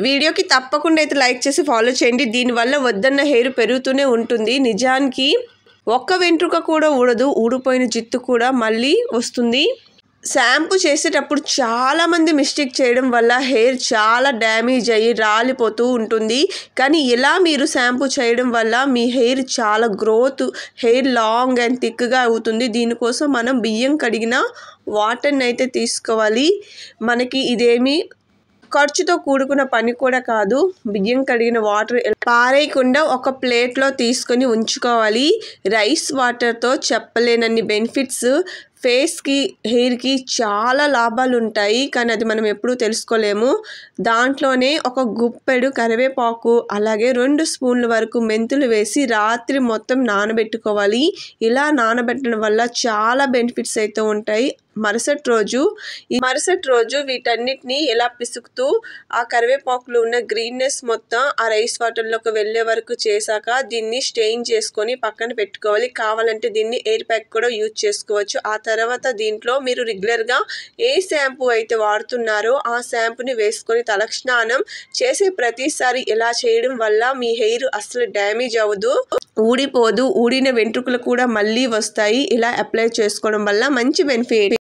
వీడియోకి తప్పకుండా అయితే లైక్ చేసి ఫాలో చేయండి. దీనివల్ల వద్దన్న హెయిర్ పెరుగుతూనే ఉంటుంది. నిజానికి ఒక్క వెంట్రుక కూడా ఊడదు, ఊడిపోయిన జుట్టు కూడా మళ్ళీ వస్తుంది. షాంపూ చేసేటప్పుడు చాలామంది మిస్టేక్ చేయడం వల్ల హెయిర్ చాలా డ్యామేజ్ అయ్యి రాలిపోతూ ఉంటుంది. కానీ ఇలా మీరు షాంపూ చేయడం వల్ల మీ హెయిర్ చాలా గ్రోత్, హెయిర్ లాంగ్ అండ్ థిక్గా అవుతుంది. దీనికోసం మనం బియ్యం కడిగిన వాటర్ని అయితే తీసుకోవాలి. మనకి ఇదేమి ఖర్చుతో కూడుకున్న పని కూడా కాదు. బియ్యం కడిగిన వాటర్ పారేయకుండా ఒక ప్లేట్లో తీసుకొని ఉంచుకోవాలి. రైస్ వాటర్తో చెప్పలేనన్ని బెనిఫిట్స్, ఫేస్కి, హెయిర్కి చాలా లాభాలు ఉంటాయి. కానీ అది మనం ఎప్పుడూ తెలుసుకోలేము. దాంట్లోనే ఒక గుప్పెడు కరివేపాకు, అలాగే 2 స్పూన్ల వరకు మెంతులు వేసి రాత్రి మొత్తం నానబెట్టుకోవాలి. ఇలా నానబెట్టడం వల్ల చాలా బెనిఫిట్స్ అయితే ఉంటాయి. మరుసటి రోజు వీటన్నిటిని ఇలా పిసుకుతూ ఆ కరివేపాకులో ఉన్న గ్రీన్నెస్ మొత్తం ఆ రైస్ వాటర్లోకి వెళ్ళే వరకు చేశాక దీన్ని స్టెయిన్ చేసుకొని పక్కన పెట్టుకోవాలి. కావాలంటే దీన్ని ఎయిర్ ప్యాక్ కూడా యూజ్ చేసుకోవచ్చు. ఆ తర్వాత దీంట్లో మీరు రెగ్యులర్గా ఏ షాంపూ అయితే వాడుతున్నారో ఆ షాంపూని వేసుకొని తలస్నానం చేసే ప్రతిసారి ఇలా చేయడం వల్ల మీ హెయిర్ అసలు డ్యామేజ్ అవ్వదు, ఊడిపోదు. ఊడిన వెంట్రుకలు కూడా మళ్ళీ వస్తాయి. ఇలా అప్లై చేసుకోవడం వల్ల మంచి బెనిఫిట్.